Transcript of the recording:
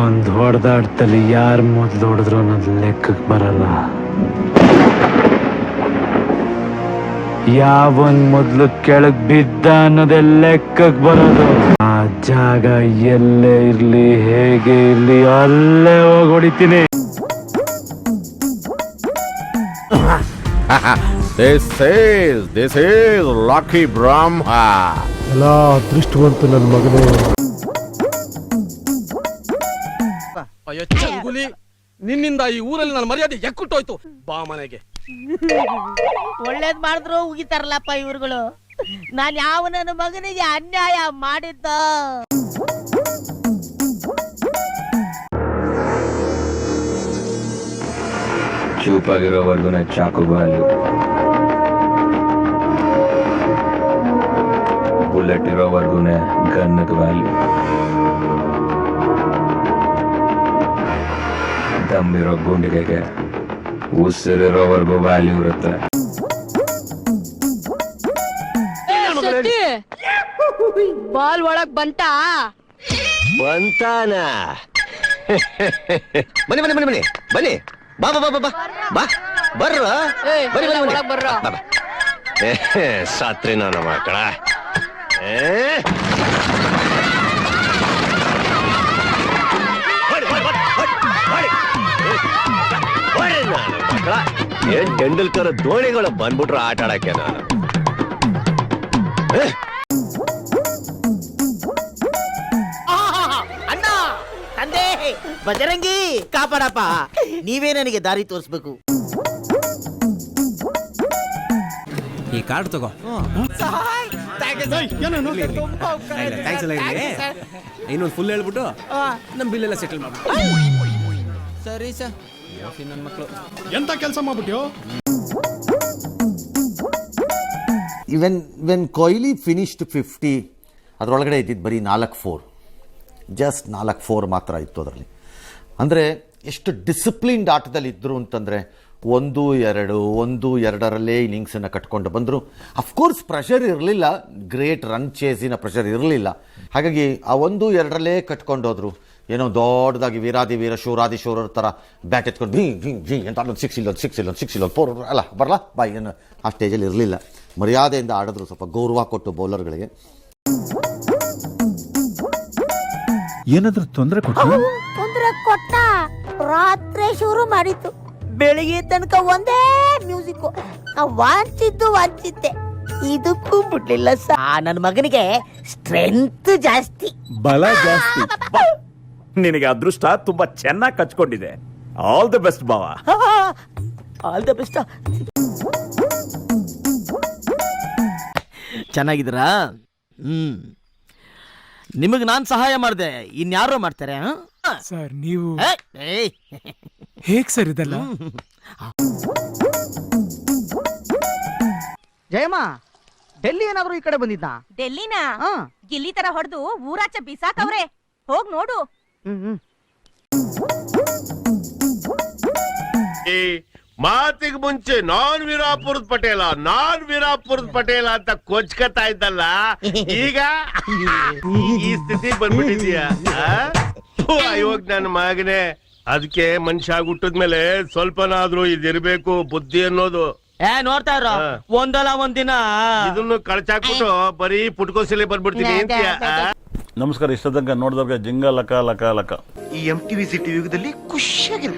ಒಂದ್ ಹೊಡೆದಾಡ್ತಲ್ಲಿ ಯಾರು ಮೊದ್ಲು ಹೊಡೆದ್ರು ಅನ್ನೋದು ಲೆಕ್ಕಕ್ಕೆ ಬರಲ್ಲ. ಯಾವನ್ ಮೊದ್ಲು ಕೆಳಗ್ ಬಿದ್ದ ಅನ್ನೋದೇ ಲೆಕ್ಕಕ್ಕೆ ಬರೋದು. ಆ ಜಾಗ ಎಲ್ಲೇ ಇರ್ಲಿ ಹೇಗೆ ಇರ್ಲಿ ಅಲ್ಲೇ ಹೋಗಿ ಹೊಡಿತೀನಿ. This is Lucky Brahma. ಎಲ್ಲ ಅದೃಷ್ಟವಂತ ನನ್ನ ಮಗನೇ. ಅಯ್ಯೋ ಚಂಗುಲಿ, ನಿನ್ನಿಂದ ಈ ಊರಲ್ಲಿ ನನ್ನ ಮರ್ಯಾದೆ ಎಕ್ಕುಟ್ಟೋಯ್ತು. ಬಾ ಮನೆಗೆ. ಒಳ್ಳೇದ್ ಮಾಡಿದ್ರು ಉಗಿತಾರಲ್ಲಪ್ಪ ಇವ್ರುಗಳು. ನಾನ್ ಯಾವ ನನ್ನ ಮಗನಿಗೆ ಅನ್ಯಾಯ ಮಾಡಿದ್ದ? ಚೂಪಾಗಿರೋವರೆಗೂ ಚಾಕು ಬಾಲು, ಬುಲೆಟ್ ಇರೋವರೆಗೂ ಗನ್ನದ ವ್ಯಾಲ್ಯೂ, ದಮ್ಮಿರೋ ಗುಂಡಿಗೆಗೆ ಉಸಿರಿರೋವರೆಗೂ ವ್ಯಾಲ್ಯೂ ಇರುತ್ತೆ. ಬಾಲ್ ಒಳಗ್ ಬಂತ ಬಂತಾನ? ಬನ್ನಿ ಬನ್ನಿ ಬನ್ನಿ ಬನ್ನಿ ಬನ್ನಿ, ಬಾ ಬಾ ಬಾ ಬಾ ಬಾ ಬರ್ರ, ಬನ್ನಿ ಬನ್ನಿ ಬರ್ರ. ಸಾತ್ರಿ ನನ್ನ ಮಕ್ಕಳ, ಏನ್ ತೆಂಡೂಲ್ಕರ್ ಧೋನಿಗಳು ಬಂದ್ಬಿಟ್ರು ಆಟ ಆಡಕ್ಕೆ. ನಾನು ಅಣ್ಣ, ತಂದೆ, ಬಜರಂಗಿ ಕಾಪಾಡಪ್ಪ. ನೀವೇ ನನಗೆ ದಾರಿ ತೋರಿಸ್ಬೇಕು. ಈ ಕಾರ್ಡ್ ತಗೋ. ಇನ್ನೊಂದು ಫುಲ್ ಹೇಳ್ಬಿಟ್ಟು ನಮ್ ಬಿಲ್ ಎಲ್ಲ ಸೆಟಲ್ ಮಾಡ್ಬಿಟ್ಟು. ಸರಿ ಸರ್, ನನ್ನ ಮಕ್ಕಳು ಎಂತ ಕೆಲಸ ಮಾಡ್ಬಿಟ್ಯೋ? ವೆನ್ ಕೊಹ್ಲಿ ಫಿನಿಶ್ಡ್ 50, ಅದರೊಳಗಡೆ ಇದ್ದಿದ್ದು ಬರೀ 4 4, ಜಸ್ಟ್ 4 4 ಮಾತ್ರ ಇತ್ತು ಅದರಲ್ಲಿ. ಅಂದರೆ ಎಷ್ಟು ಡಿಸಿಪ್ಲಿನ್ಡ್ ಆಟದಲ್ಲಿ ಇದ್ದರು ಅಂತಂದರೆ 1-2 ಇನ್ನಿಂಗ್ಸನ್ನು ಕಟ್ಕೊಂಡು ಬಂದರು. ಅಫ್ಕೋರ್ಸ್ ಪ್ರೆಷರ್ ಇರಲಿಲ್ಲ, ಗ್ರೇಟ್ ರನ್ ಚೇಸಿನ ಪ್ರೆಷರ್ ಇರಲಿಲ್ಲ. ಹಾಗಾಗಿ ಆ 1-2 ಕಟ್ಕೊಂಡು ಹೋದರು. ಏನೋ ದೊಡ್ಡದಾಗಿ ವೀರಾದಿ ವೀರ ಶೂರಾದಿ ಶೂರರ ಥರ ಬ್ಯಾಟ್ ಎತ್ಕೊಂಡು ಭೀ ಅಂತ ಅಲ್ಲೊಂದು 6 ಇಲ್ಲೊಂದು 4 ಅಲ್ಲ ಬರಲ್ಲ ಬಾಯ್ ಏನು ಆ ಸ್ಟೇಜಲ್ಲಿ ಇರಲಿಲ್ಲ. ಮರ್ಯಾದೆಯಿಂದ ಆಡಿದ್ರು, ಸ್ವಲ್ಪ ಗೌರವ ಕೊಟ್ಟು ಬೌಲರ್ಗಳಿಗೆ. ಏನಾದ್ರೂ ತೊಂದರೆ ತೊಂದ್ರೆ ಕೊಟ್ಟ. ರಾತ್ರಿ ಶುರು ಮಾಡಿತ್ತು, ಬೆಳಿಗ್ಗೆ ತನಕ ಒಂದೇ ಮ್ಯೂಸಿಕ್. ವಾಂಚಿದ್ದೆ, ಇದಕ್ಕೂ ಬಿಡ್ಲಿಲ್ಲ. ನನ್ನ ಮಗನಿಗೆ ಸ್ಟ್ರೆಂತ್ ಜಾಸ್ತಿ, ಬಲ ಜಾಸ್ತಿ. ನಿನಗೆ ಅದೃಷ್ಟ ತುಂಬಾ ಚೆನ್ನಾಗಿ ಕಚ್ಕೊಂಡಿದೆ. ಆಲ್ ದಿ ಬೆಸ್ಟ್ ಬಾವ. All the best. ಚೆನ್ನಾಗಿದ್ದೀರಾ? ನಿಮಗೆ ನಾನು ಸಹಾಯ ಮಾಡಿದೆ, ಇನ್ಯಾರೋ ಮಾಡ್ತಾರೆ ಸರ್. ನೀವು ಹೇಗ್ ಸರ್ ಇದೆಲ್ಲ? ಜಯಮ್ಮ, ಡೆಲ್ಲಿ ಏನಾದ್ರು ಈ ಕಡೆ ಬಂದಿದ್ದ? ಡೆಲ್ಲಿನ ಗಿಲ್ಲಿ ತರ ಹೊಡೆದು ಊರಾಚೆ ಬಿಸಾಕವ್ರೆ, ಹೋಗ್ ನೋಡು. ಮಾತಿಗೆ ಮುಂಚೆ ನಾನ್ ವೀರಾಪುರದ ಪಟೇಲ ಅಂತ ಕೊಚ್ಕತಾ ಇದ್ದಲ್ಲ, ಈಗ ಈ ಸ್ಥಿತಿ ಬಂದ್ಬಿಟ್ಟಿದ್ಯಾ? ಇವಾಗ ನನ್ನ ಮಗನೇ, ಅದಕ್ಕೆ ಮನುಷ್ಯ ಹುಟ್ಟಿದ್ಮೇಲೆ ಸ್ವಲ್ಪನಾದ್ರೂ ಇದಿರ್ಬೇಕು ಬುದ್ಧಿ ಅನ್ನೋದು. ನೋಡ್ತಾ ಇರೋ, ಒಂದಲ್ಲ ಒಂದಿನ ಇದನ್ನು ಕಳ್ಚಾಕ್ಬಿಟ್ಟು ಬರೀ ಪುಟ್ಕೋಸಿಲೆ ಬಂದ್ಬಿಡ್ತೀನಿ ಅಂತೀಯ. ನಮಸ್ಕಾರ. ಇಷ್ಟ ತನಕ ನೋಡಿದವ್ರಿಗೆ ಜಿಂಗ ಲಕ ಲಕ ಲಕ. ಈ MTV ಸಿಟಿ ಯುಗದಲ್ಲಿ ಖುಷಿಯಾಗಿರು.